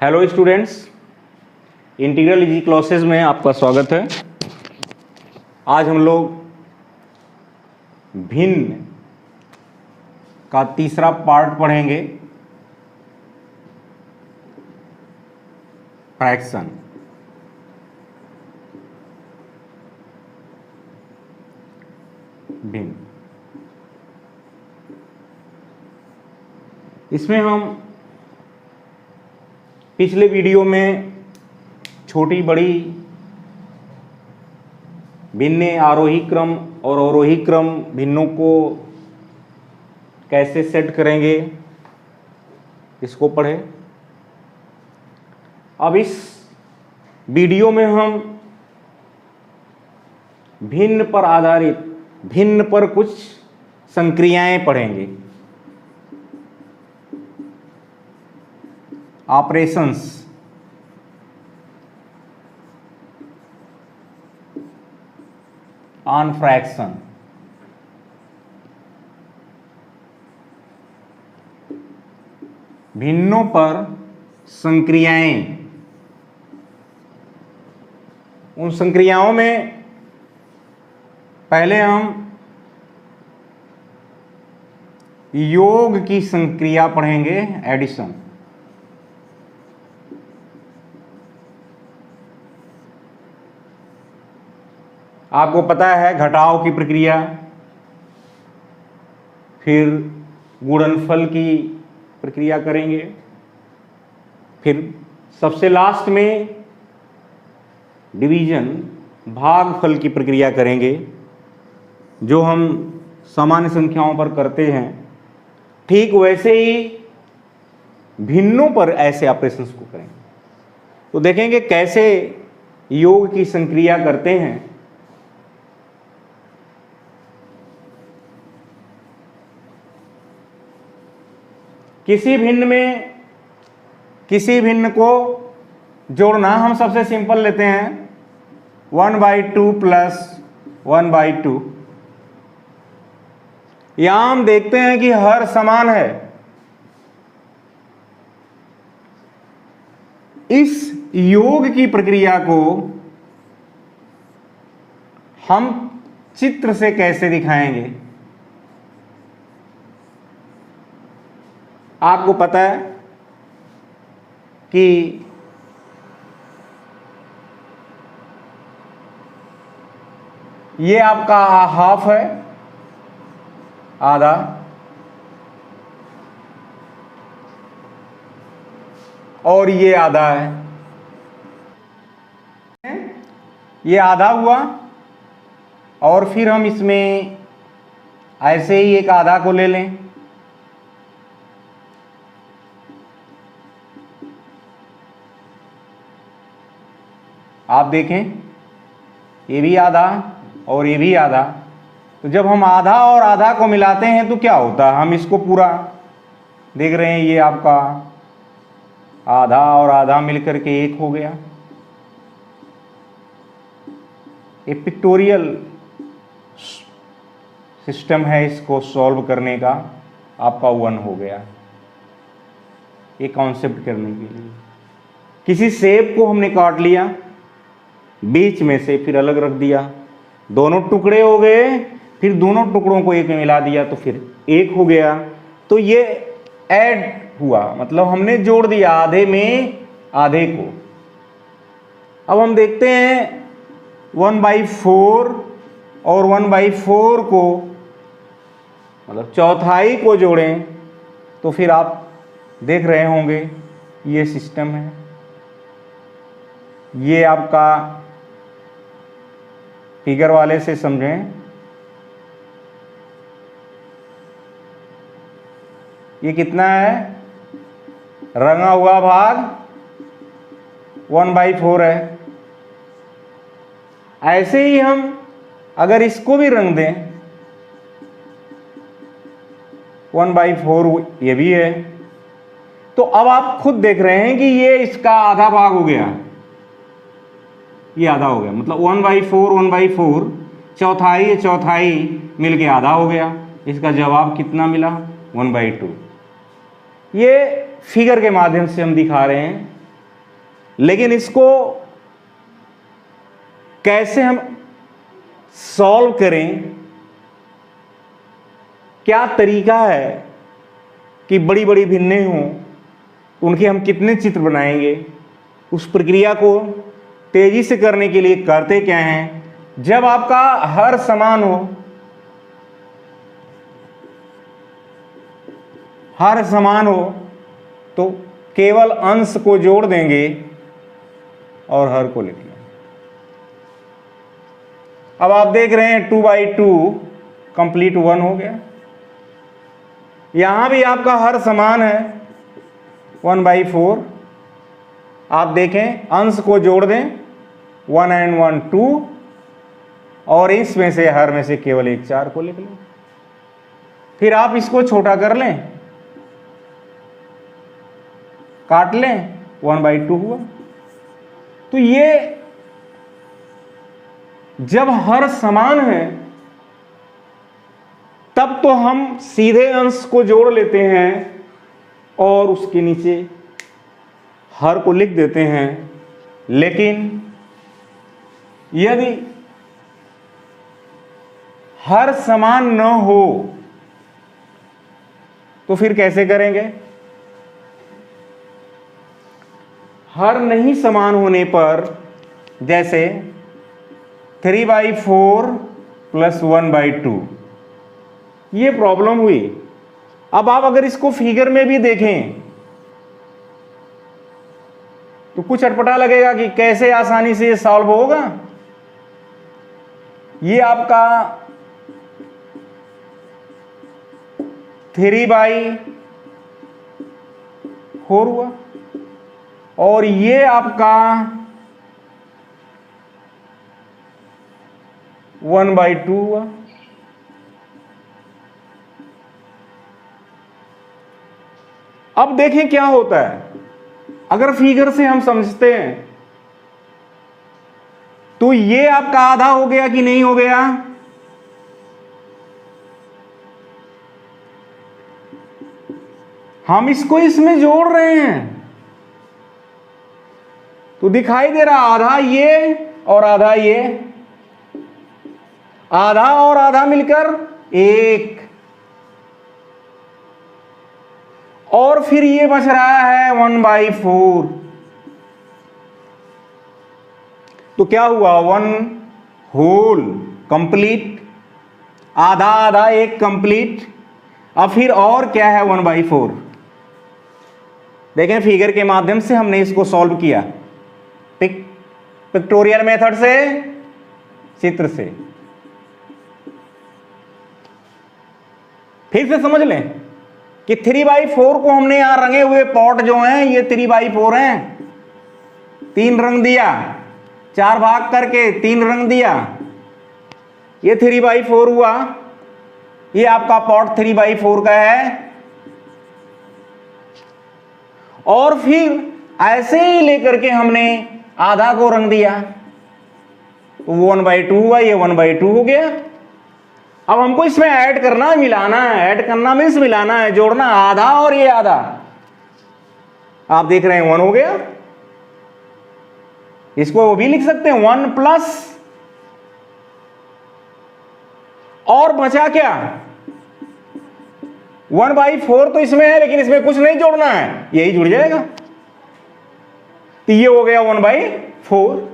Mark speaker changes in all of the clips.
Speaker 1: Hello students, integral easy classes में आपका स्वागत है। आज हम लोग भिन्न का तीसरा पार्ट पढ़ेंगे, फ्रैक्शन। भिन्न, इसमें हम पिछले वीडियो में छोटी बड़ी भिन्न आरोही क्रम और अवरोही क्रम भिन्नों को कैसे सेट करेंगे इसको पढ़े। अब इस वीडियो में हम भिन्न पर आधारित भिन्न पर कुछ संक्रियाएं पढ़ेंगे, ऑपरेशंस। On fraction. भिन्नों पर संक्रियाएं। उन संक्रियाओं में पहले हम योग की संक्रिया पढ़ेंगे, एडिशन। आपको पता है घटाव की प्रक्रिया, फिर गुणनफल की प्रक्रिया करेंगे, फिर सबसे लास्ट में डिवीजन भागफल की प्रक्रिया करेंगे, जो हम सामान्य संख्याओं पर करते हैं। ठीक वैसे ही भिन्नों पर ऐसे ऑपरेशंस को करेंगे। तो देखेंगे कैसे योग की संक्रिया करते हैं। किसी भिन्न को जोड़ना हम सबसे सिंपल लेते हैं, 1/2 प्लस 1/2। यहां हम देखते हैं कि हर समान है। इस योग की प्रक्रिया को हम चित्र से कैसे दिखाएंगे? आपको पता है कि ये आपका हाफ है, आधा, और ये आधा है। ये आधा हुआ, और फिर हम इसमें ऐसे ही एक आधा को ले लें। आप देखें, ये भी आधा और ये भी आधा। तो जब हम आधा और आधा को मिलाते हैं तो क्या होता है? हम इसको पूरा देख रहे हैं, ये आपका आधा और आधा मिलकर के एक हो गया। ये पिक्टोरियल सिस्टम है, इसको सॉल्व करने का आपका 1 हो गया। ये कॉन्सेप्ट करने के लिए किसी शेप को हमने काट लिया बीच में से, फिर अलग रख दिया, दोनों टुकड़े हो गए, फिर दोनों टुकड़ों को एक में मिला दिया तो फिर एक हो गया। तो ये ऐड हुआ, मतलब हमने जोड़ दिया आधे में आधे को। अब हम देखते हैं 1/4 और 1/4 को, मतलब चौथाई को जोड़ें तो फिर आप देख रहे होंगे ये सिस्टम है। ये आपका फिगर वाले से समझें, ये कितना है? रंगा हुआ भाग 1/4 है। ऐसे ही हम अगर इसको भी रंग दें, 1/4 ये भी है। तो अब आप खुद देख रहे हैं कि ये इसका आधा भाग हो गया, ये आधा हो गया, मतलब 1/4 चौथाई चौथाई मिलके आधा हो गया। इसका जवाब कितना मिला? 1/2। ये फिगर के माध्यम से हम दिखा रहे हैं लेकिन इसको कैसे हम सॉल्व करें, क्या तरीका है कि बड़ी बड़ी भिन्नें हों, उनके हम कितने चित्र बनाएंगे, उस प्रक्रिया को तेजी से करने के लिए करते क्या हैं। जब आपका हर समान हो, हर समान हो तो केवल अंश को जोड़ देंगे और हर को लिख लेंगे। अब आप देख रहे हैं 2/2 कंप्लीट 1 हो गया। यहां भी आपका हर समान है 1/4। आप देखें अंश को जोड़ दें 1 and 1 2 और इसमें से हर में से केवल एक 4 को लिख लें। फिर आप इसको छोटा कर लें, काट लें, 1/2 हुआ। तो ये जब हर समान है तब तो हम सीधे अंश को जोड़ लेते हैं और उसके नीचे हर को लिख देते हैं। लेकिन यदि हर समान न हो तो फिर कैसे करेंगे। हर नहीं समान होने पर जैसे 3/4 + 1/2 ये प्रॉब्लम हुई। अब आप अगर इसको फिगर में भी देखें तो कुछ अटपटा लगेगा कि कैसे आसानी से ये सॉल्व होगा। ये आपका 3/4 हुआ और ये आपका 1/2 हुआ। अब देखें क्या होता है। अगर फिगर से हम समझते हैं तो ये आपका आधा हो गया कि नहीं हो गया। हम इसको इसमें जोड़ रहे हैं तो दिखाई दे रहा आधा ये और आधा ये, आधा और आधा मिलकर 1 और फिर ये बच रहा है 1/4। तो क्या हुआ 1 होल कंप्लीट, आधा आधा 1 कंप्लीट। अब फिर और क्या है 1/4। देखें फिगर के माध्यम से हमने इसको सॉल्व किया, पिक्टोरियल मेथड से, चित्र से। फिर से समझ लें कि 3/4 को हमने यहां रंगे हुए पॉट जो हैं ये 3/4 हैं। 3 रंग दिया, 4 भाग करके 3 रंग दिया, ये 3/4 हुआ। ये आपका पॉट 3/4 का है। और फिर ऐसे ही लेकर के हमने आधा को रंग दिया तो 1/2 हुआ, ये 1/2 हो गया। अब हमको इसमें ऐड करना है, मिलाना है। ऐड करना मीन्स मिलाना है, जोड़ना, आधा और ये आधा। आप देख रहे हैं 1 हो गया। इसको वो भी लिख सकते हैं 1 प्लस, और बचा क्या 1/4 तो इसमें है लेकिन इसमें कुछ नहीं जोड़ना है, यही जुड़ जाएगा। तो ये हो गया 1/4।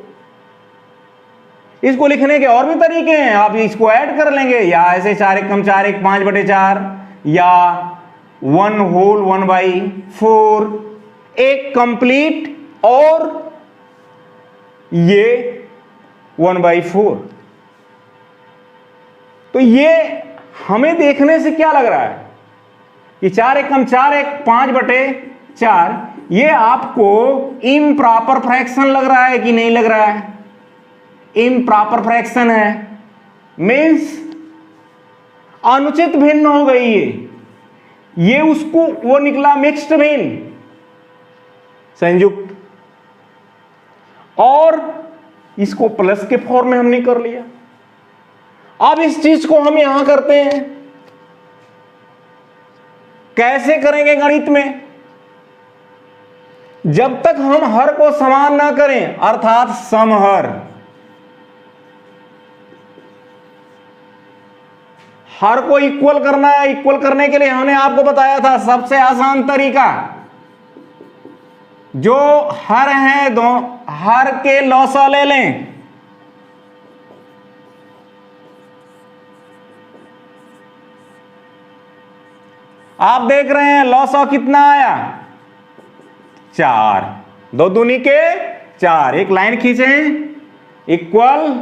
Speaker 1: इसको लिखने के और भी तरीके हैं, आप इसको ऐड कर लेंगे, या ऐसे 4 × 4 = 5/4, या 1 होल 1/4, 1 कंप्लीट और ये 1/4। तो ये हमें देखने से क्या लग रहा है कि 4 × 4 = 5/4। ये आपको इम्प्रॉपर फ्रैक्शन लग रहा है कि नहीं लग रहा है। इम्प्रॉपर फ्रैक्शन है मीन्स अनुचित भिन्न हो गई ये उसको वो निकला मिक्स्ड भिन्न, संयुक्त। और इसको प्लस के फॉर्म में हमने कर लिया। अब इस चीज को हम यहां करते हैं, कैसे करेंगे गणित में। जब तक हम हर को समान ना करें, अर्थात समहर, हर को इक्वल करना है। इक्वल करने के लिए हमने आपको बताया था सबसे आसान तरीका, जो हर है दो हर के लौसा ले लें। आप देख रहे हैं लौसा कितना आया, 4, 2 दूनी के 4, एक लाइन खींचें, इक्वल,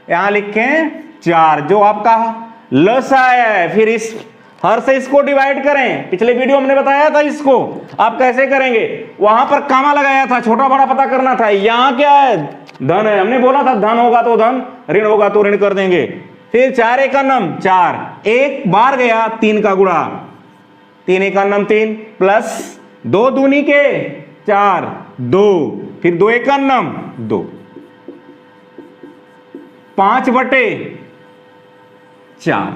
Speaker 1: यहां लिखें 4, जो आपका लसा आया है। फिर इस हर से इसको डिवाइड करें। पिछले वीडियो हमने बताया था इसको आप कैसे करेंगे, वहां पर कामा लगाया था, छोटा बड़ा पता करना था। यहां क्या है, धन है, हमने बोला था धन होगा तो धन, ऋण होगा तो ऋण कर देंगे। फिर 4 एकम 4, एक बार गया 3 का गुणा, 3 एकम 3 प्लस 2 दूनी के 4, 2, फिर 2 एकम 2, 5/4।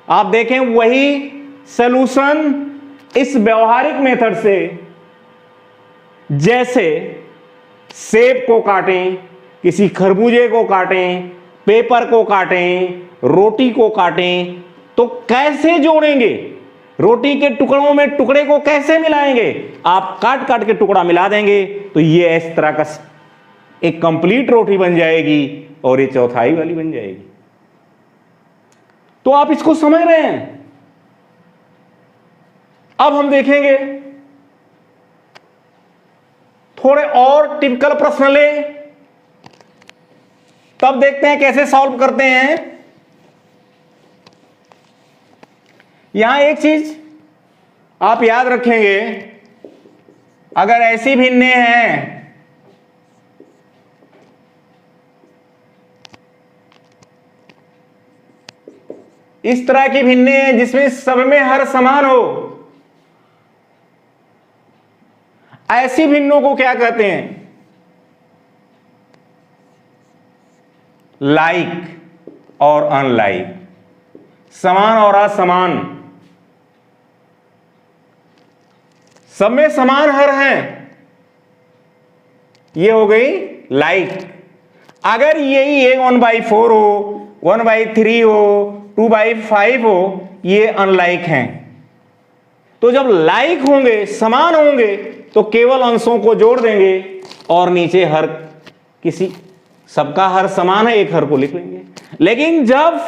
Speaker 1: आप देखें वही सॉल्यूशन इस व्यवहारिक मेथड से, जैसे सेब को काटें, किसी खरबूजे को काटें, पेपर को काटें, रोटी को काटें, तो कैसे जोड़ेंगे, रोटी के टुकड़ों में टुकड़े को कैसे मिलाएंगे। आप काट काट के टुकड़ा मिला देंगे तो ये इस तरह का एक कंप्लीट रोटी बन जाएगी और ये चौथाई वाली बन जाएगी। तो आप इसको समझ रहे हैं। अब हम देखेंगे थोड़े और टिपिकल प्रश्न ले, तब देखते हैं कैसे सॉल्व करते हैं। यहां एक चीज आप याद रखेंगे, अगर ऐसी भिन्नें हैं इस तरह की भिन्नें हैं जिसमें सब में हर समान हो, ऐसी भिन्नों को क्या कहते हैं, लाइक और अनलाइक, समान और असमान। सब में समान हर हैं, ये हो गई लाइक। अगर यही 1/4 हो, 1/3 हो, 2/5 हो, ये अनलाइक हैं। तो जब लाइक होंगे, समान होंगे, तो केवल अंशों को जोड़ देंगे और नीचे हर, किसी सबका हर समान है, एक हर को लिख लेंगे। लेकिन जब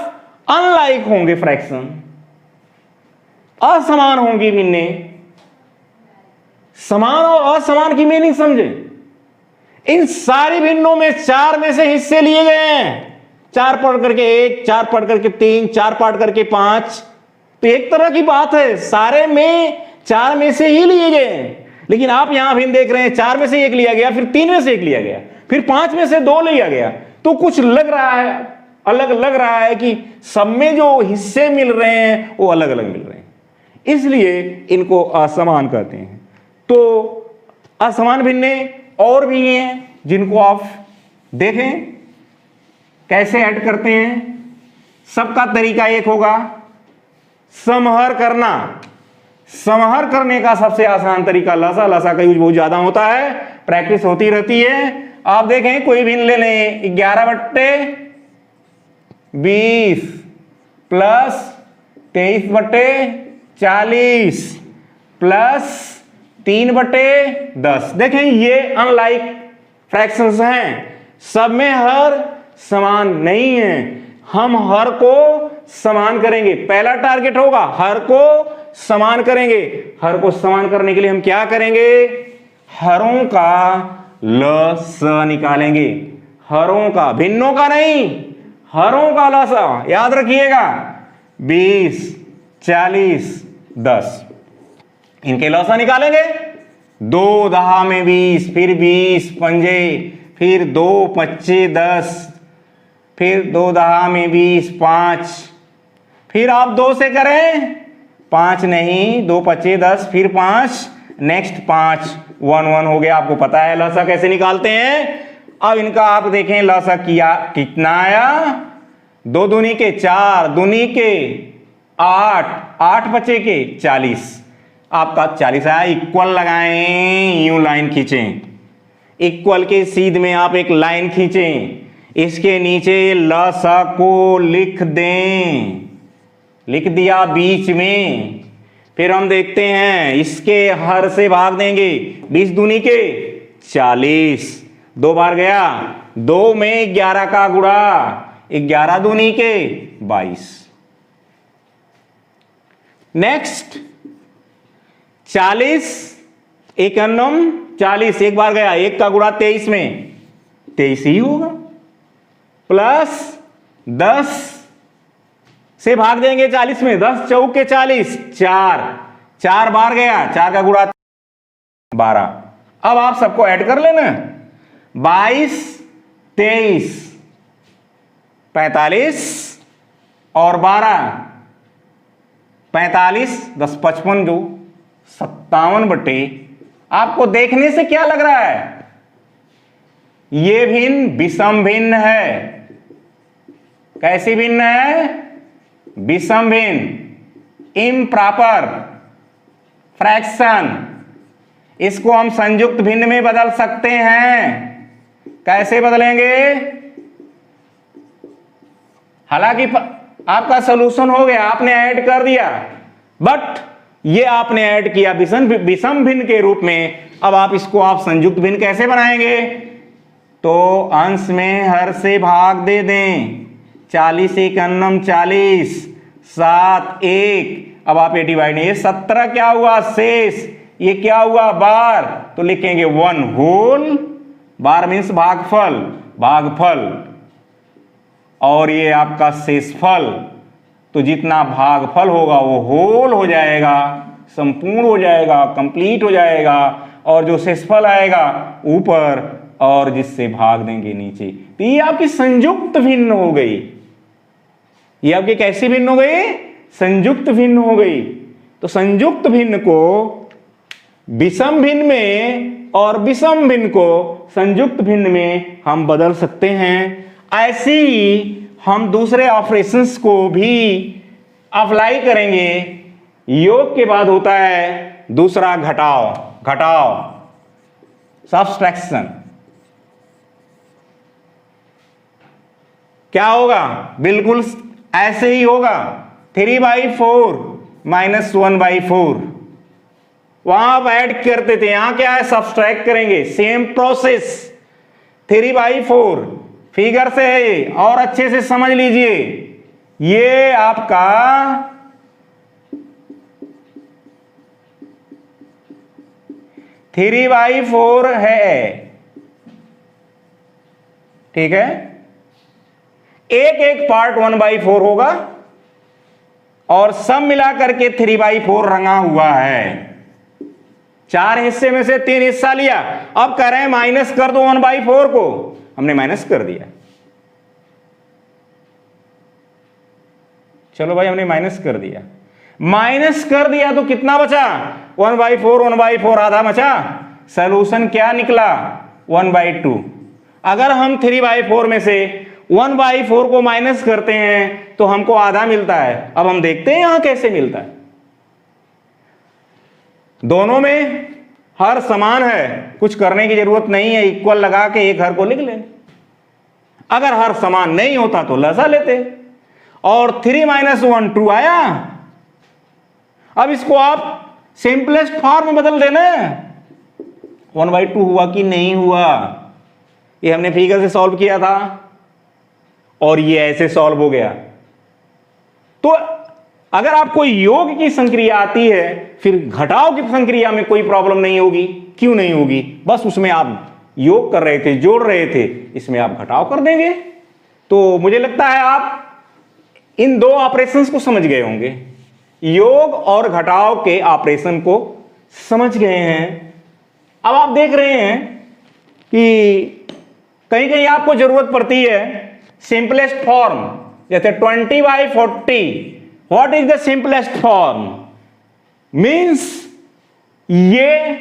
Speaker 1: अनलाइक होंगे फ्रैक्शन, असमान होंगी भिन्नें, समान और असमान की मीनिंग समझे। इन सारी भिन्नों में 4 में से हिस्से लिए गए हैं, 4 पढ़ करके 1, 4 पढ़ करके 3, 4 पढ़ करके 5। तो एक तरह की बात है, सारे में 4 में से ही लिए गए हैं। लेकिन आप यहां भिन्न देख रहे हैं, 4 में से 1 लिया गया, फिर 3 में से 1 लिया गया, फिर 5 में से 2 लिया गया। तो कुछ लग रहा है, अलग लग रहा है कि सब में जो हिस्से मिल रहे हैं वो अलग अलग मिल रहे हैं, इसलिए इनको असमान कहते हैं। तो असमान भिन्नें और भी हैं जिनको आप देखें कैसे ऐड करते हैं। सबका तरीका एक होगा, समहर करना। समहर करने का सबसे आसान तरीका, लसा, लसा का यूज बहुत ज्यादा होता है, प्रैक्टिस होती रहती है। आप देखें कोई भिन्न ले लें, 11/20 प्लस 23/40 प्लस 3/10। देखें ये अनलाइक फ्रैक्शंस हैं, सब में हर समान नहीं है। हम हर को समान करेंगे, पहला टारगेट होगा हर को समान करेंगे। हर को समान करने के लिए हम क्या करेंगे, हरों का लस निकालेंगे, हरों का, भिन्नों का नहीं, हरों का लसा याद रखिएगा। 20, 40, 10 इनके लसा निकालेंगे। 2 दहा में 20, फिर 20 पंजे, फिर 2 25 10, फिर 2 दहा में 20 5, फिर आप 2 से करें 5 नहीं, 2 25 10, फिर 5, नेक्स्ट 5, 1 1 हो गया। आपको पता है लसा कैसे निकालते हैं। अब इनका आप देखें लसा किया कितना आया, 2 दूनी के 4, दूनी के 8, 8 बचे के 40। आपका 40 आया। इक्वल लगाएं, यूं लाइन खींचें, इक्वल के सीध में आप एक लाइन खींचें, इसके नीचे लसा को लिख दें, लिख दिया बीच में। फिर हम देखते हैं इसके हर से भाग देंगे, 20 दूनी के 40, 2 बार गया, 2 में 11 का गुणा, 11 दूनी के 22। नेक्स्ट 40 एकन्नम 40, एक बार गया, 1 का गुणा 23 में 23 ही होगा, प्लस 10 से भाग देंगे 40 में, 10 चौके 40, 4 बार गया, 4 का गुणा 12। अब आप सबको ऐड कर लेना, 22, 23, 45 और 12, 45, 10, 55 जो 57 बटे। आपको देखने से क्या लग रहा है? ये भिन्न विषम भिन्न है। कैसी भिन्न है? विषम भिन्न, इम्प्रॉपर फ्रैक्शन। इसको हम संयुक्त भिन्न में बदल सकते हैं। कैसे बदलेंगे? हालांकि आपका सॉल्यूशन हो गया, आपने ऐड कर दिया, बट ये आपने ऐड किया विषम भिन्न के रूप में। अब आप इसको आप संयुक्त भिन्न कैसे बनाएंगे? तो अंश में हर से भाग दे दें, 40 एकन्नम 40, 7 1। अब आप ये डिवाइड, ये 17 क्या हुआ शेष, ये क्या हुआ बार, तो लिखेंगे 1 होल, बार मीन्स भागफल, भागफल, और ये आपका शेषफल। तो जितना भागफल होगा वो होल हो जाएगा, संपूर्ण हो जाएगा, कंप्लीट हो जाएगा, और जो शेषफल आएगा ऊपर, और जिससे भाग देंगे नीचे। तो ये आपकी संयुक्त भिन्न हो गई। ये आपकी कैसी भिन्न हो गई? संयुक्त भिन्न हो गई। तो संयुक्त भिन्न को विषम भिन्न में और विषम भिन्न को संयुक्त भिन्न में हम बदल सकते हैं। ऐसे ही हम दूसरे ऑपरेशंस को भी अप्लाई करेंगे। योग के बाद होता है दूसरा घटाव, घटाव सब्सट्रैक्शन। क्या होगा? बिल्कुल ऐसे ही होगा, 3/4 माइनस 1/4। वहां आप ऐड करते थे, यहां क्या है? सब्सट्रैक्ट करेंगे। सेम प्रोसेस, 3/4 फिगर से है, और अच्छे से समझ लीजिए। ये आपका थ्री बाई फोर है, ठीक है। एक एक पार्ट 1/4 होगा, और सब मिलाकर के 3/4 रंगा हुआ है। 4 हिस्से में से 3 हिस्सा लिया। अब कह रहे हैं माइनस कर दो 1/4 को, हमने माइनस कर दिया। चलो भाई, हमने माइनस कर दिया। माइनस कर दिया तो कितना बचा? 1/4, 1/4 आधा बचा। सॉल्यूशन क्या निकला? 1/2। अगर हम 3/4 में से 1/4 को माइनस करते हैं तो हमको आधा मिलता है। अब हम देखते हैं यहां कैसे मिलता है। दोनों में हर समान है, कुछ करने की जरूरत नहीं है, इक्वल लगा के एक हर को लिख लें। अगर हर समान नहीं होता तो लसा लेते, और 3 - 1 2 आया। अब इसको आप सिंपलेस्ट फॉर्म में बदल देना। 1/2 हुआ कि नहीं हुआ, ये हमने फिगर से सॉल्व किया था, और ये ऐसे सॉल्व हो गया। तो अगर आपको योग की संक्रिया आती है, फिर घटाव की संक्रिया में कोई प्रॉब्लम नहीं होगी। क्यों नहीं होगी? बस उसमें आप योग कर रहे थे, जोड़ रहे थे, इसमें आप घटाव कर देंगे। तो मुझे लगता है आप इन दो ऑपरेशंस को समझ गए होंगे, योग और घटाव के ऑपरेशन को समझ गए हैं। अब आप देख रहे हैं कि कहीं कहीं आपको जरूरत पड़ती है सिंपलेस्ट फॉर्म, जैसे 20/40। What is the simplest form? Means ये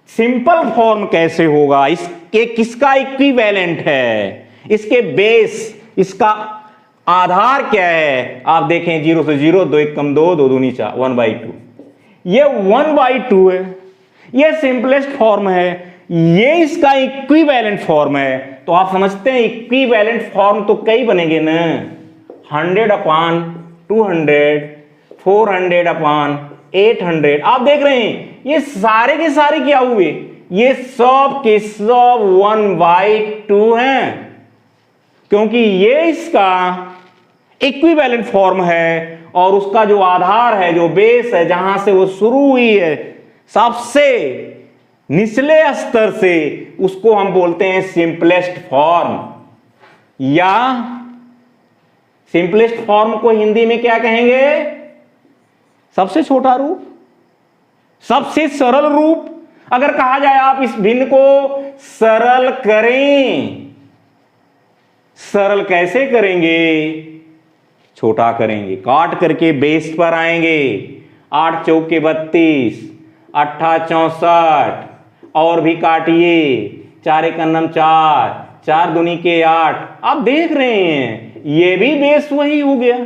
Speaker 1: सिंपल फॉर्म कैसे होगा, इसके किसका इक्विवेलेंट है, इसके बेस, इसका आधार क्या है। आप देखें 0 से 0, 2 1 कम 2, 2 दूनी 4, 1/2। ये 1/2 है, ये सिंपलेस्ट फॉर्म है, ये इसका इक्विवेलेंट फॉर्म है। तो आप समझते हैं इक्विवेलेंट फॉर्म तो कई बनेंगे ना, 100/200, 400/800। आप देख रहे हैं ये सारे के सारे क्या हुए, ये सब के सब 1/2 हैं, क्योंकि ये इसका इक्विवेलेंट फॉर्म है और उसका जो आधार है, जो बेस है, जहां से वो शुरू हुई है सबसे निचले स्तर से, उसको हम बोलते हैं सिंपलेस्ट फॉर्म। या सिंपलेस्ट फॉर्म को हिंदी में क्या कहेंगे, सबसे छोटा रूप, सबसे सरल रूप। अगर कहा जाए आप इस भिन्न को सरल करें, सरल कैसे करेंगे, छोटा करेंगे, काट करके बेस पर आएंगे। 8 चौके 32, 8 64, और भी काटिए, 4 एक 4, 4 दूनी के 8। आप देख रहे हैं ये भी बेस वही हो गया।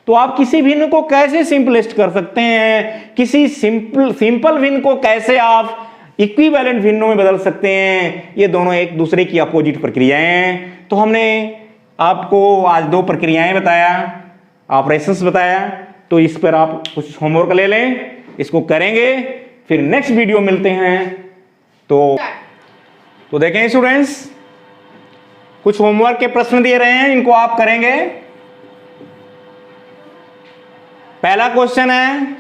Speaker 1: तो आप किसी भिन्न को कैसे सिंपलेस्ट कर सकते हैं, किसी सिंपल भिन्न को कैसे आप इक्विवेलेंट भिन्नों में बदल सकते हैं, ये दोनों एक दूसरे की अपोजिट प्रक्रियाएं हैं। तो हमने आपको आज 2 प्रक्रियाएं बताया, ऑपरेशंस बताया। तो इस पर आप कुछ होमवर्क ले लें, इसको करेंगे, फिर नेक्स्ट वीडियो मिलते हैं। तो देखें स्टूडेंट्स, कुछ होमवर्क के प्रश्न दिए रहे हैं, इनको आप करेंगे। पहला क्वेश्चन है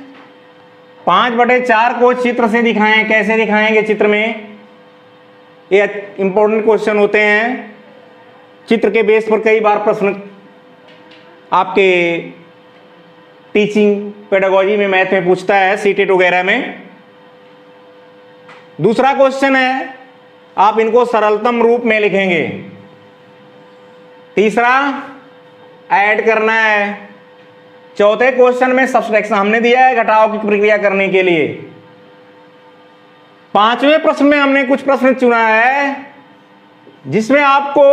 Speaker 1: 5/4 को चित्र से दिखाएं। कैसे दिखाएंगे चित्र में, ये इंपॉर्टेंट क्वेश्चन होते हैं। चित्र के बेस पर कई बार प्रश्न आपके टीचिंग पेडागोजी में, मैथ में पूछता है, सीटेट वगैरह में। दूसरा क्वेश्चन है आप इनको सरलतम रूप में लिखेंगे। तीसरा ऐड करना है। चौथे क्वेश्चन में सब्सट्रैक्शन हमने दिया है घटाव की प्रक्रिया करने के लिए। पांचवें प्रश्न में हमने कुछ प्रश्न चुना है जिसमें आपको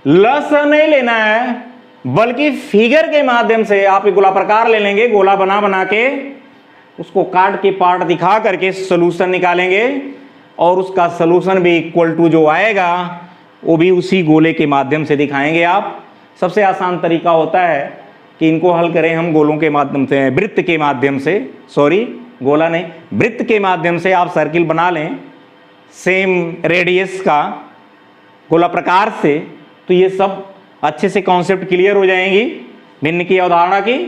Speaker 1: लस नहीं लेना है, बल्कि फिगर के माध्यम से आप एक गोला प्रकार ले लेंगे, गोला बना के उसको काट के पार्ट दिखा करके सोल्यूशन निकालेंगे, और उसका सोल्यूशन भी इक्वल टू जो आएगा वो भी उसी गोले के माध्यम से दिखाएंगे आप। सबसे आसान तरीका होता है कि इनको हल करें हम गोलों के माध्यम से, वृत्त के माध्यम से, सॉरी गोला नहीं, वृत्त के माध्यम से आप सर्किल बना लें सेम रेडियस का गोला प्रकार से। तो ये सब अच्छे से कॉन्सेप्ट क्लियर हो जाएंगी भिन्न की अवधारणा की।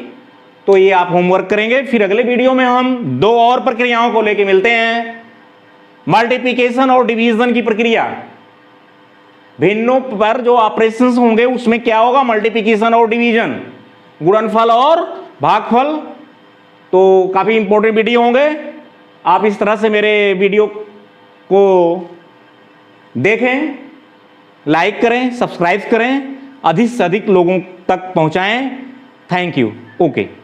Speaker 1: तो ये आप होमवर्क करेंगे। फिर अगले वीडियो में हम 2 और प्रक्रियाओं को लेके मिलते हैं। मल्टीप्लिकेशन और डिवीजन की प्रक्रिया, भिन्नों पर जो ऑपरेशंस होंगे उसमें क्या होगा, मल्टीप्लिकेशन और डिवीजन, गुणनफल और भागफल। तो काफी इंपॉर्टेंट वीडियो होंगे। आप इस तरह से मेरे वीडियो को देखें, लाइक करें, सब्सक्राइब करें, अधिक से अधिक लोगों तक पहुंचाएं। Thank you. ओके।